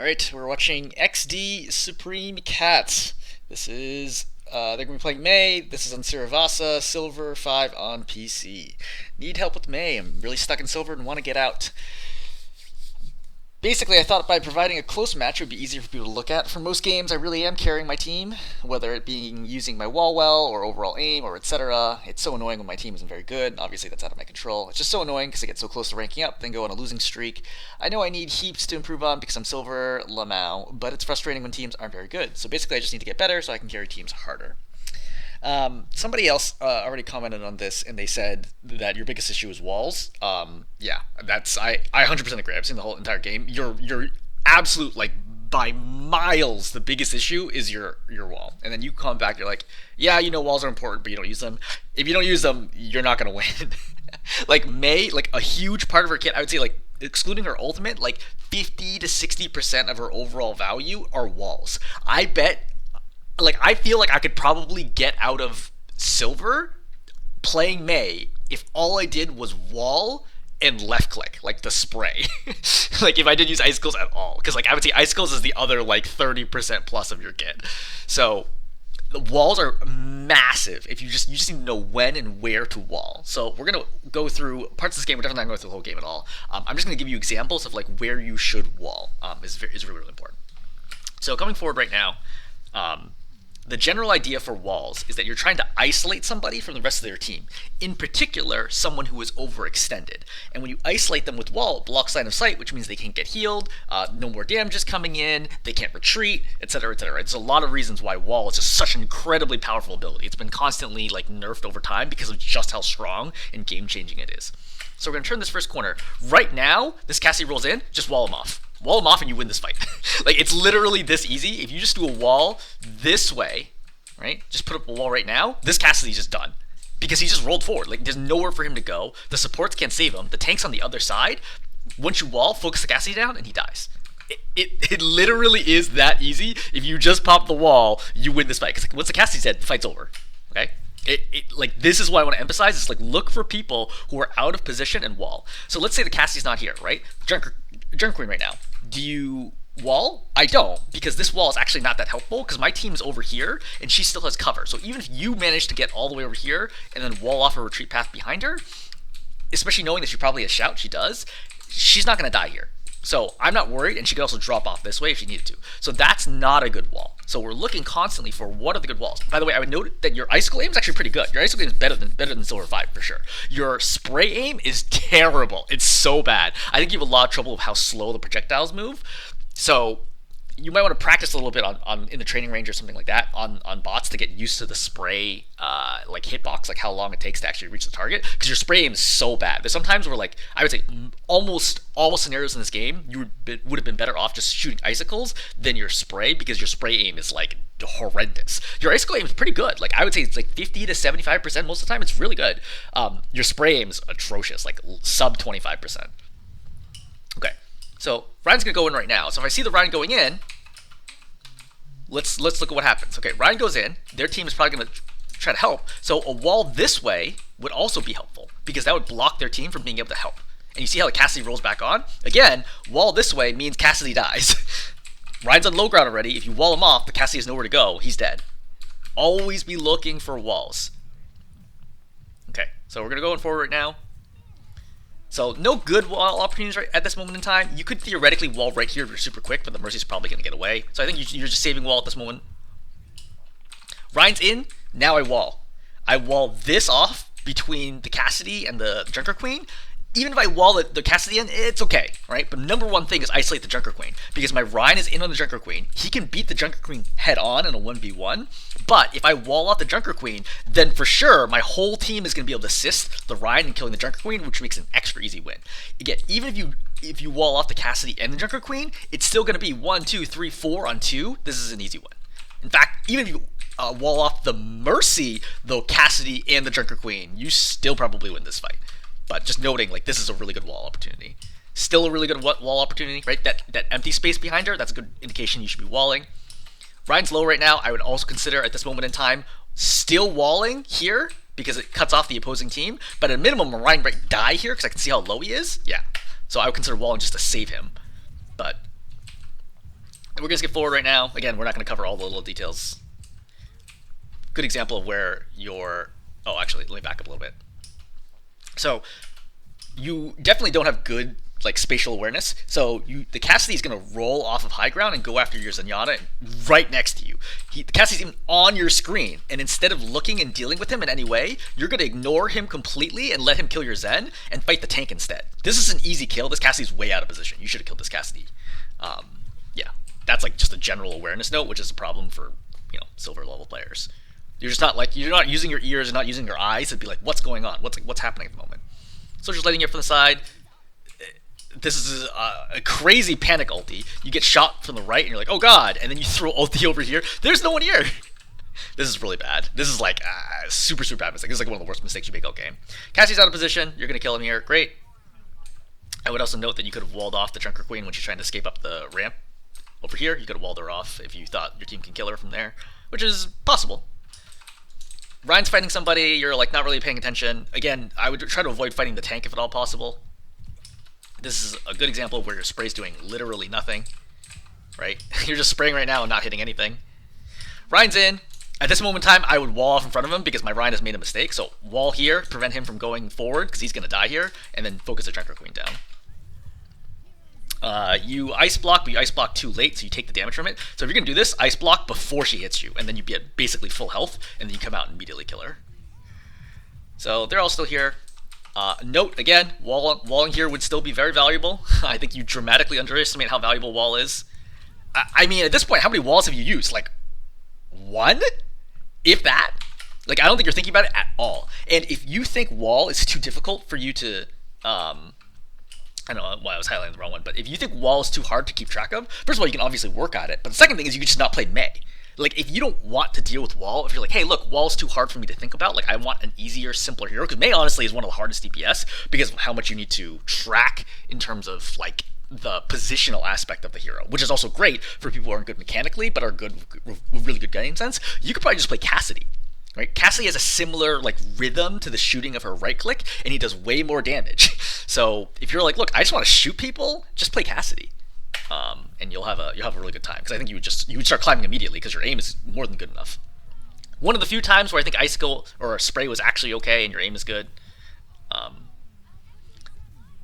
Alright, we're watching XDSupremeCat. This is, they're going to be playing May. This is on Suravasa, Silver 5 on PC. Need help with May. I'm really stuck in Silver and want to get out. Basically, I thought by providing a close match it would be easier for people to look at. For most games, I really am carrying my team, whether it being using my wall well or overall aim or etc. It's so annoying when my team isn't very good. Obviously, that's out of my control. It's just so annoying because I get so close to ranking up, then go on a losing streak. I know I need heaps to improve on because I'm Silver Lamau, but it's frustrating when teams aren't very good. So basically, I just need to get better so I can carry teams harder. Somebody else already commented on this, and they said that your biggest issue is walls. Yeah, I 100% agree. I've seen the whole entire game. Your absolute like by miles the biggest issue is your wall, and then you come back. You're like, yeah, you know walls are important, but you don't use them. If you don't use them, you're not gonna win. Like May, like a huge part of her kit, I would say like excluding her ultimate, like 50 to 60% of her overall value are walls. I bet like I feel like I could probably get out of Silver playing May if all I did was wall and left click, like the spray. Like if I didn't use icicles at all, because like I would say icicles is the other like 30% plus of your kit. So the walls are massive. If you just need to know when and where to wall. So we're gonna go through parts of this game. We're definitely not going through the whole game at all. I'm just gonna give you examples of like where you should wall. Is really really important. So coming forward right now. The general idea for walls is that you're trying to isolate somebody from the rest of their team, in particular, someone who is overextended. And when you isolate them with wall, it blocks line of sight, which means they can't get healed, no more damage is coming in, they can't retreat, etc., etc. There's a lot of reasons why wall is just such an incredibly powerful ability. It's been constantly like nerfed over time because of just how strong and game-changing it is. So we're going to turn this first corner. Right now, this Cassie rolls in, just wall him off. Wall him off and you win this fight. Like, it's literally this easy. If you just do a wall this way, right? Just put up a wall right now, this Cassidy's just done. Because he just rolled forward. Like, there's nowhere for him to go. The supports can't save him. The tank's on the other side. Once you wall, focus the Cassidy down, and he dies. It literally is that easy. If you just pop the wall, you win this fight. Because like, once the Cassidy's dead, the fight's over. Okay? Like this is what I want to emphasize. It's like look for people who are out of position and wall. So let's say the Cassie's not here, right? Junk Queen right now. Do you wall? I don't, because this wall is actually not that helpful because my team's over here and she still has cover. So even if you manage to get all the way over here and then wall off a retreat path behind her, especially knowing that she probably has shout, she does, she's not going to die here. So I'm not worried, and she could also drop off this way if she needed to. So that's not a good wall. So we're looking constantly for what are the good walls. By the way, I would note that your icicle aim is actually pretty good. Your icicle aim is better than Silver 5 for sure. Your spray aim is terrible. It's so bad. I think you have a lot of trouble with how slow the projectiles move. So you might want to practice a little bit on in the training range or something like that on bots to get used to the spray like hitbox, like how long it takes to actually reach the target, because your spray aim is so bad. There's sometimes where like I would say almost all scenarios in this game you would have been better off just shooting icicles than your spray, because your spray aim is like horrendous. Your icicle aim is pretty good. Like I would say it's like 50 to 75% most of the time. It's really good. Your spray aim is atrocious, like sub 25%. Okay. So Ryan's gonna go in right now. So if I see the Ryan going in, let's look at what happens. Okay, Ryan goes in. Their team is probably gonna try to help. So a wall this way would also be helpful because that would block their team from being able to help. And you see how the Cassidy rolls back on? Again, wall this way means Cassidy dies. Ryan's on low ground already. If you wall him off, the Cassidy has nowhere to go. He's dead. Always be looking for walls. Okay, so we're gonna go in forward right now. So no good wall opportunities right at this moment in time. You could theoretically wall right here if you're super quick, but the Mercy's probably going to get away. So I think you're just saving wall at this moment. Ryan's in. Now I wall. I wall this off between the Cassidy and the Junker Queen. Even if I wall the Cassidy in, it's okay, right? But number one thing is isolate the Junker Queen, because my Ryan is in on the Junker Queen. He can beat the Junker Queen head on in a 1v1, but if I wall out the Junker Queen, then for sure my whole team is going to be able to assist the Ryan in killing the Junker Queen, which makes an extra easy win. Again, even if you wall off the Cassidy and the Junker Queen, it's still going to be 1, 2, 3, 4 on 2. This is an easy one. In fact, even if you wall off the Mercy, the Cassidy, and the Junker Queen, you still probably win this fight. But just noting, like, this is a really good wall opportunity. Still a really good wall opportunity, right? That empty space behind her, that's a good indication you should be walling. Ryan's low right now. I would also consider at this moment in time still walling here because it cuts off the opposing team. But at a minimum, Ryan might die here because I can see how low he is. Yeah. So I would consider walling just to save him. But We're going to skip forward right now. Again, we're not going to cover all the little details. Good example of where your... Oh, actually, let me back up a little bit. So you definitely don't have good like spatial awareness. So the Cassidy is going to roll off of high ground and go after your Zenyatta right next to you. The Cassidy's even on your screen, and instead of looking and dealing with him in any way, you're going to ignore him completely and let him kill your Zen and fight the tank instead. This is an easy kill. This Cassidy's way out of position. You should have killed this Cassidy. Yeah, that's like just a general awareness note, which is a problem for silver level players. You're just not like you're not using your ears and not using your eyes to be like, what's going on? What's happening at the moment? So just letting it from the side. This is a crazy panic ulti. You get shot from the right, and you're like, oh god, and then you throw ulti over here. There's no one here. This is really bad. This is like super bad mistake. This is like one of the worst mistakes you make all game. Cassie's out of position. You're gonna kill him here. Great. I would also note that you could have walled off the Junker Queen when she's trying to escape up the ramp. Over here, you could have walled her off if you thought your team can kill her from there, which is possible. Ryan's fighting somebody. You're like not really paying attention. Again, I would try to avoid fighting the tank if at all possible. This is a good example of where your spray's doing literally nothing, right? You're just spraying right now and not hitting anything. Ryan's in. At this moment in time, I would wall off in front of him because my Ryan has made a mistake. So wall here, prevent him from going forward because he's going to die here, and then focus the Junker Queen down. You ice block, but you ice block too late, so you take the damage from it. So if you're going to do this, ice block before she hits you, and then you get basically full health, and then you come out and immediately kill her. So they're all still here. Note, again, walling here would still be very valuable. I think you dramatically underestimate how valuable wall is. I mean, at this point, how many walls have you used? Like, one? If that? Like, I don't think you're thinking about it at all. And if you think wall is too difficult for you to... I don't know why I was highlighting the wrong one, but if you think wall is too hard to keep track of, first of all, you can obviously work at it. But the second thing is you can just not play Mei. Like, if you don't want to deal with wall, if you're like, hey, look, wall's too hard for me to think about, like, I want an easier, simpler hero, because Mei, honestly, is one of the hardest DPS because of how much you need to track in terms of, like, the positional aspect of the hero, which is also great for people who aren't good mechanically, but are good with really good game sense. You could probably just play Cassidy, right? Cassidy has a similar, like, rhythm to the shooting of her right click, and he does way more damage. So, if you're like, look, I just want to shoot people, just play Cassidy. And you'll have a really good time, because I think you would start climbing immediately because your aim is more than good enough. One of the few times where I think icicle or a spray was actually okay and your aim is good.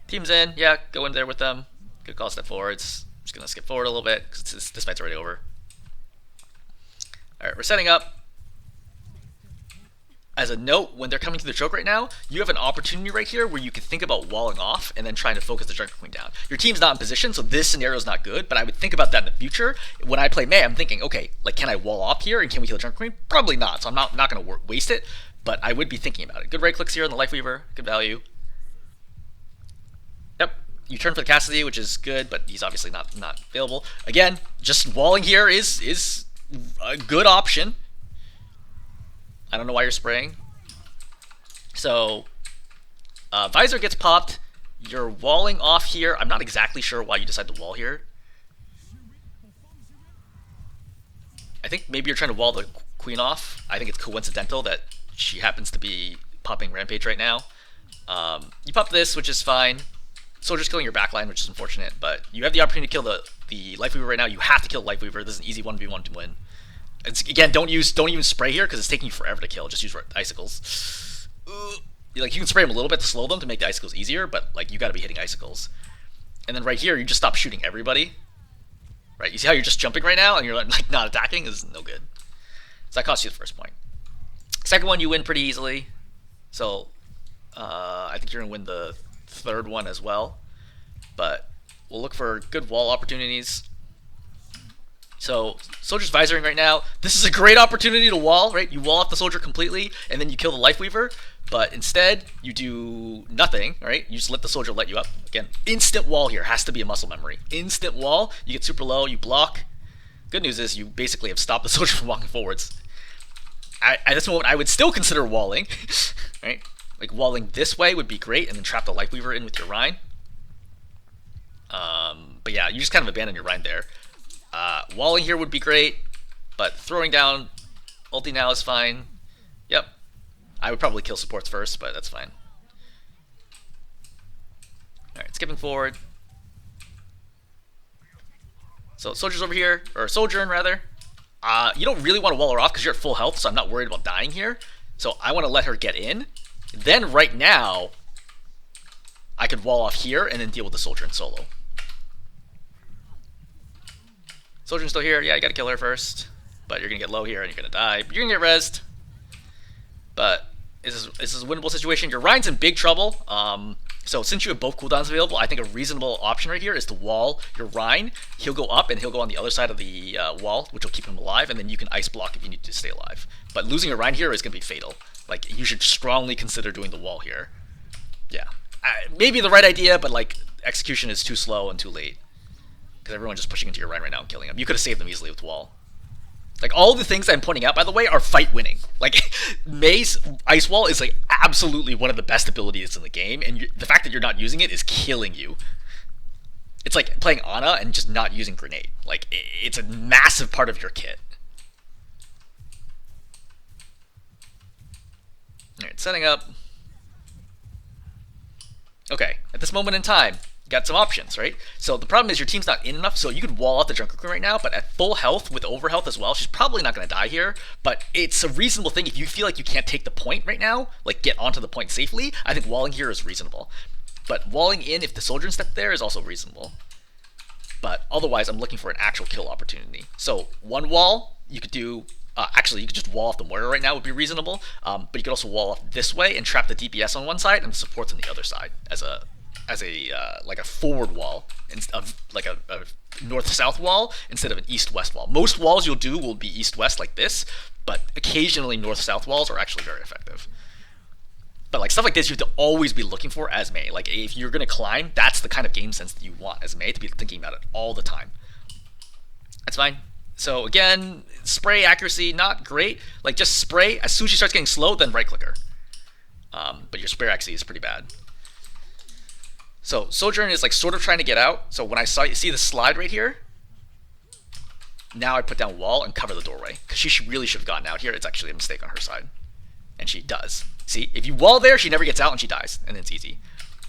Team's in, yeah, go in there with them. Good call, step forwards. Just gonna skip forward a little bit because this fight's already over. All right, we're setting up. As a note, when they're coming to the choke right now, you have an opportunity right here where you can think about walling off and then trying to focus the Junker Queen down. Your team's not in position, so this scenario is not good, but I would think about that in the future. When I play Mei, I'm thinking, okay, like, can I wall off here and can we kill the Junker Queen? Probably not, so I'm not going to waste it, but I would be thinking about it. Good right clicks here on the Life Weaver, good value. Yep, you turn for the Cassidy, which is good, but he's obviously not available. Again, just walling here is a good option. I don't know why you're spraying. So, visor gets popped. You're walling off here. I'm not exactly sure why you decide to wall here. I think maybe you're trying to wall the queen off. I think it's coincidental that she happens to be popping Rampage right now. You pop this, which is fine. Soldier's killing your backline, which is unfortunate, but you have the opportunity to kill the Life Weaver right now. You have to kill the Life Weaver. This is an easy 1v1 to win. Again, don't even spray here because it's taking you forever to kill. Just use icicles. Like, you can spray them a little bit to slow them to make the icicles easier, but like, you got to be hitting icicles. And then right here, you just stop shooting everybody. Right? You see how you're just jumping right now and you're like not attacking? This is no good. So that costs you the first point. Second one, you win pretty easily. So I think you're gonna win the third one as well. But we'll look for good wall opportunities. So, Soldier's visoring right now. This is a great opportunity to wall, right? You wall off the Soldier completely, and then you kill the Life Weaver. But instead, you do nothing, right? You just let the Soldier let you up. Again, instant wall here. Has to be a muscle memory. Instant wall. You get super low, you block. Good news is you basically have stopped the Soldier from walking forwards. At this moment, I would still consider walling, right? Like, walling this way would be great, and then trap the Life Weaver in with your Rhine. But yeah, you just kind of abandon your Rhine there. Walling here would be great, but throwing down ulti now is fine. Yep. I would probably kill supports first, but that's fine. Alright, skipping forward. So Soldier's over here, or Sojourn rather. You don't really want to wall her off because you're at full health, so I'm not worried about dying here. So I want to let her get in. Then right now, I could wall off here and then deal with the Sojourn solo. Sojourn's still here. Yeah, you gotta kill her first. But you're gonna get low here and you're gonna die. But you're gonna get rezzed. But this is a winnable situation. Your Ryan's in big trouble. So since you have both cooldowns available, I think a reasonable option right here is to wall your Ryan. He'll go up and he'll go on the other side of the wall, which will keep him alive, and then you can ice block if you need to stay alive. But losing your Ryan here is gonna be fatal. Like, you should strongly consider doing the wall here. Yeah, maybe the right idea, but like execution is too slow and too late because everyone's just pushing into your Ryan right now and killing him. You could have saved them easily with wall. Like, all the things I'm pointing out, by the way, are fight winning. Like, Mei's Ice Wall is, like, absolutely one of the best abilities in the game, and the fact that you're not using it is killing you. It's like playing Ana and just not using Grenade. Like, it's a massive part of your kit. Alright, setting up. Okay, at this moment in time, got some options, right? So the problem is your team's not in enough, so you could wall out the Junker Queen right now, but at full health with over health as well, she's probably not going to die here, but it's a reasonable thing if you feel like you can't take the point right now, like get onto the point safely. I think walling here is reasonable. But walling in if the Soldier step there is also reasonable. But otherwise, I'm looking for an actual kill opportunity. So one wall, you could do, actually you could just wall off the Mortar right now would be reasonable, but you could also wall off this way and trap the DPS on one side and the supports on the other side as a like a forward wall, like a north-south wall instead of an east-west wall. Most walls you'll do will be east-west like this, but occasionally north-south walls are actually very effective. But like stuff like this, you have to always be looking for as Mei. Like if you're gonna climb, that's the kind of game sense that you want as Mei, to be thinking about it all the time. That's fine. So again, spray accuracy not great. Like just spray as soon as she starts getting slow, then right click her. But your spray accuracy is pretty bad. So Sojourn is like sort of trying to get out. So when I see the slide right here, now I put down wall and cover the doorway because she really should have gotten out here. It's actually a mistake on her side, and she does. See, if you wall there, she never gets out and she dies, and it's easy.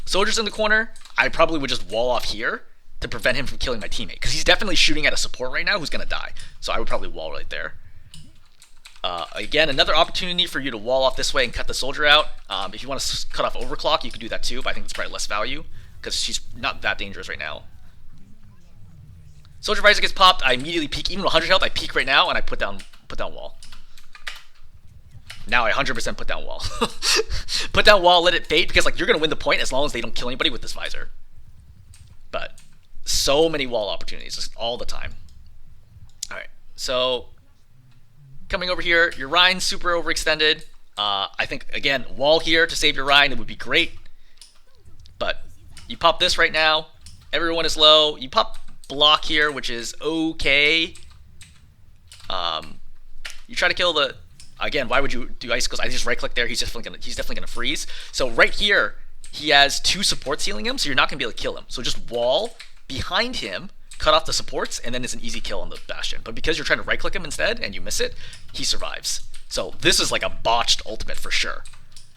Soldier's in the corner. I probably would just wall off here to prevent him from killing my teammate because he's definitely shooting at a support right now who's gonna die. So I would probably wall right there. Again, another opportunity for you to wall off this way and cut the Soldier out. If you want to cut off Overclock, you can do that too, but I think it's probably less value because she's not that dangerous right now. Soldier Visor gets popped. I immediately peek, even with 100 health. I peek right now and I put down wall. Now I 100% put down wall. Put down wall, let it fade because like you're gonna win the point as long as they don't kill anybody with this visor. But so many wall opportunities just all the time. All right, so coming over here, your Rhine's super overextended. I think again wall here to save your Rhine, it would be great. But you pop this right now, everyone is low. You pop block here, which is okay. You try to kill the, again, why would you do icicles? I just right click there, he's definitely gonna freeze. So right here, he has two supports healing him, so you're not gonna be able to kill him. So just wall behind him, cut off the supports, and then it's an easy kill on the Bastion. But because you're trying to right click him instead and you miss it, he survives. So this is like a botched ultimate for sure.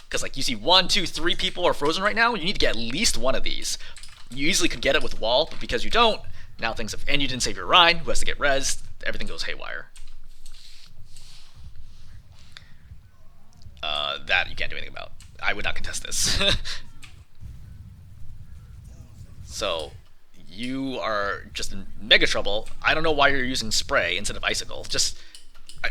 Because like you see 1, 2, 3 people are frozen right now, you need to get at least one of these. You easily could get it with wall, but because you don't, now things have, and you didn't save your Rhine, who has to get rezzed, everything goes haywire. That you can't do anything about. I would not contest this. So you are just in mega trouble. I don't know why you're using spray instead of icicle.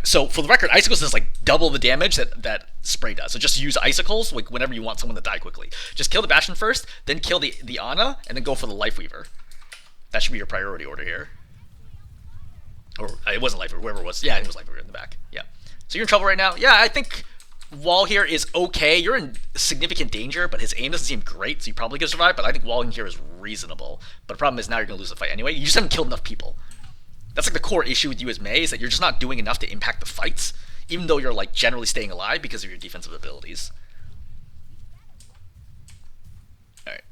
So for the record, icicles is like double the damage that spray does. So just use icicles like whenever you want someone to die quickly. Just kill the Bastion first, then kill the Ana, and then go for the Life Weaver. That should be your priority order here. Or it wasn't Life Weaver, whoever it was. Yeah, I think it was Life Weaver in the back. Yeah. So you're in trouble right now. Yeah, I think wall here is okay. You're in significant danger, but his aim doesn't seem great, so you probably could survive, but I think walling here is reasonable. But the problem is now you're going to lose the fight anyway. You just haven't killed enough people. That's like the core issue with you as Mei, is that you're just not doing enough to impact the fights, even though you're like generally staying alive because of your defensive abilities. Alright,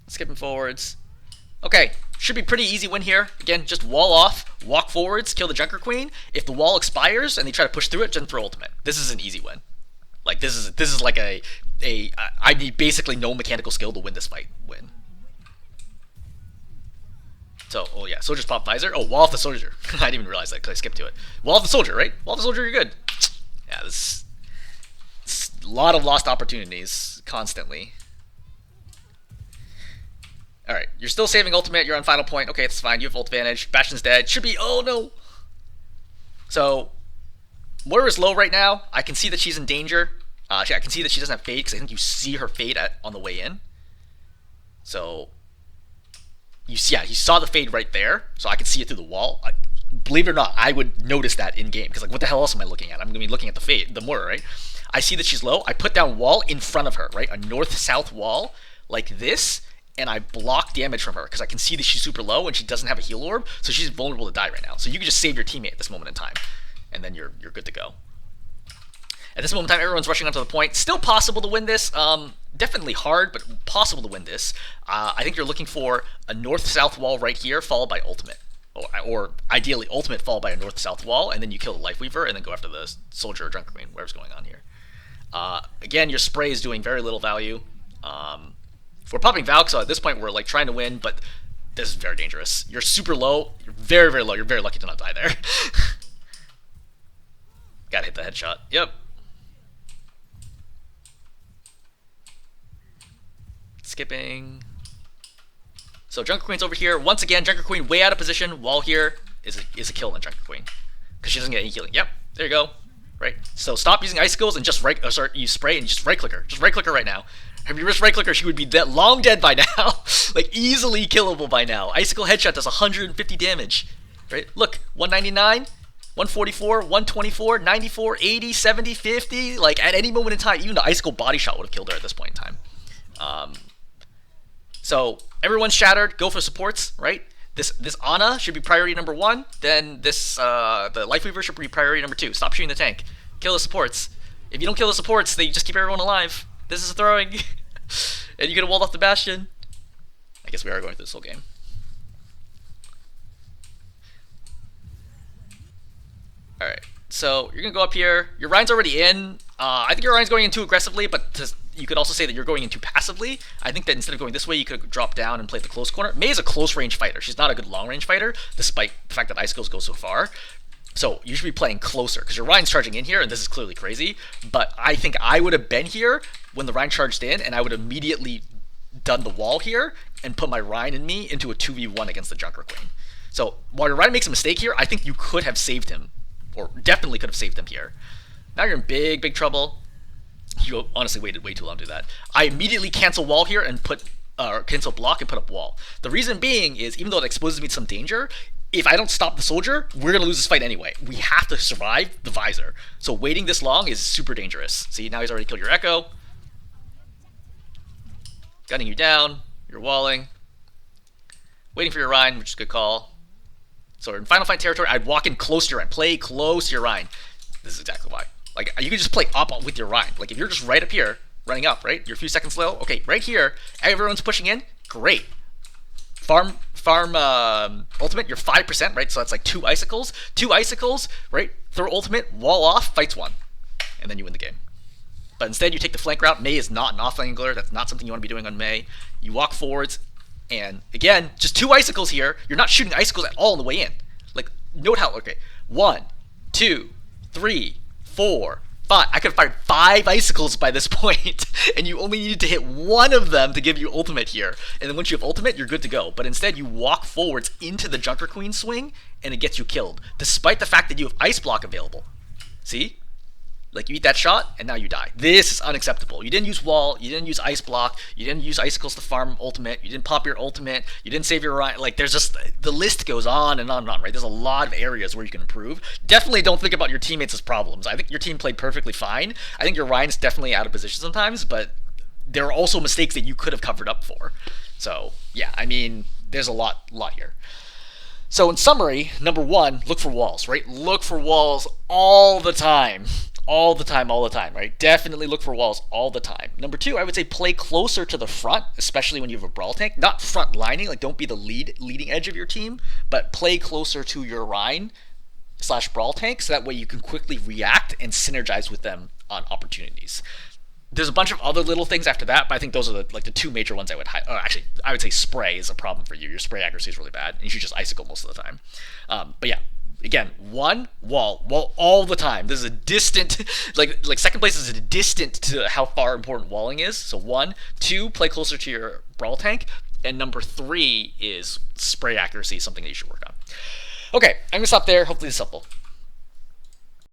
skipping forwards. Okay, should be pretty easy win here. Again, just wall off, walk forwards, kill the Junker Queen. If the wall expires and they try to push through it, then throw ultimate. This is an easy win. Like this is like I need basically no mechanical skill to win this fight. Win. So, oh yeah, soldier's pop visor. Oh, wall off the soldier. I didn't even realize that because I skipped to it. Wall off the soldier, right? Wall off the soldier, you're good. Yeah, this a lot of lost opportunities constantly. Alright, you're still saving ultimate, you're on final point. Okay, it's fine, you have ult advantage. Bastion's dead. Should be, oh no! So, Moira's low right now. I can see that she's in danger. I can see that she doesn't have fade because I think you see her fade on the way in. So, you saw the fade right there, so I can see it through the wall. Believe it or not, I would notice that in game because like, what the hell else am I looking at? I'm gonna be looking at the fade, the Moira, right? I see that she's low. I put down wall in front of her, right? A north-south wall like this, and I block damage from her because I can see that she's super low and she doesn't have a heal orb, so she's vulnerable to die right now. So you can just save your teammate at this moment in time, and then you're good to go. At this moment in time, everyone's rushing onto the point. Still possible to win this. Definitely hard, but possible to win this. I think you're looking for a north-south wall right here, followed by ultimate. Or ideally, ultimate followed by a north-south wall, and then you kill the Lifeweaver, and then go after the Soldier or Junker Queen, whatever's going on here. Again, your spray is doing very little value. We're popping Valk, so at this point we're like trying to win, but this is very dangerous. You're super low. You're very, very low. You're very lucky to not die there. Gotta hit the headshot. Yep. Skipping. So Junker Queen's over here. Once again, Junker Queen way out of position. Wall here is a kill on Junker Queen because she doesn't get any healing. Yep, there you go. Right. So stop using icicles and just use spray and just right click her. Just right click her right now. If you just right click her, she would be long dead by now. Like easily killable by now. Icicle headshot does 150 damage. Right. Look, 199. 144, 124, 94, 80, 70, 50. Like at any moment in time, even the icicle body shot would have killed her at this point in time. So everyone's shattered. Go for supports, right? This Ana should be priority number 1. Then this the Lifeweaver should be priority number 2. Stop shooting the tank. Kill the supports. If you don't kill the supports, they just keep everyone alive. This is throwing, and you get a walled off the Bastion. I guess we are going through this whole game. All right. So you're gonna go up here. Your Ryan's already in. I think your Ryan's going in too aggressively, but you could also say that you're going in too passively. I think that instead of going this way, you could drop down and play the close corner. Mei is a close range fighter. She's not a good long range fighter, despite the fact that Icicles go so far. So you should be playing closer, because your Ryan's charging in here, and this is clearly crazy. But I think I would have been here when the Ryan charged in, and I would have immediately done the wall here and put my Ryan and me into a 2v1 against the Junker Queen. So while your Ryan makes a mistake here, I think you could have saved him. Or definitely could have saved him here. Now you're in big, big trouble. You honestly waited way too long to do that. I immediately cancel wall here and cancel block and put up wall. The reason being is, even though it exposes me to some danger, if I don't stop the soldier, we're going to lose this fight anyway. We have to survive the visor. So waiting this long is super dangerous. See, now he's already killed your Echo. Gunning you down. You're walling. Waiting for your Ryan, which is a good call. So in final fight territory, I'd walk in close to your Ryan. Play close to your Ryan. This is exactly why. Like, you can just play up with your Ryan. Like, if you're just right up here, running up, right? You're a few seconds low. Okay, right here, everyone's pushing in. Great. Farm ultimate, you're 5%, right? So that's like 2 icicles. 2 icicles, right? Throw ultimate, wall off, fights 1. And then you win the game. But instead, you take the flank route. Mei is not an off angler. That's not something you want to be doing on Mei. You walk forwards. And again, just 2 icicles here. You're not shooting icicles at all on the way in. Like, note how, okay, 1, 2, 3, 4, 5. I could have fired 5 icicles by this point, and you only needed to hit 1 of them to give you ultimate here. And then once you have ultimate, you're good to go. But instead, you walk forwards into the Junker Queen swing, and it gets you killed, despite the fact that you have ice block available. See? Like, you eat that shot, and now you die. This is unacceptable. You didn't use wall, you didn't use ice block, you didn't use icicles to farm ultimate, you didn't pop your ultimate, you didn't save your Ryan. Like, there's just, the list goes on and on and on, right? There's a lot of areas where you can improve. Definitely don't think about your teammates as problems. I think your team played perfectly fine. I think your Ryan's definitely out of position sometimes, but there are also mistakes that you could have covered up for. So, yeah, I mean, there's a lot here. So in summary, number 1, look for walls, right? Look for walls all the time. All the time, right? Definitely look for walls all the time. Number 2, I would say play closer to the front, especially when you have a brawl tank. Not front lining, like don't be the leading edge of your team, but play closer to your Rhine / brawl tank, so that way you can quickly react and synergize with them on opportunities. There's a bunch of other little things after that, but I think those are the two major ones I would highlight. Actually, I would say spray is a problem for you. Your spray accuracy is really bad, and you should just icicle most of the time. But yeah, again, one, wall all the time. This is a distant, like second place is a distant to how far important walling is. So one, two, play closer to your brawl tank, and number three is spray accuracy, something that you should work on. Okay, I'm gonna stop there. Hopefully this is helpful.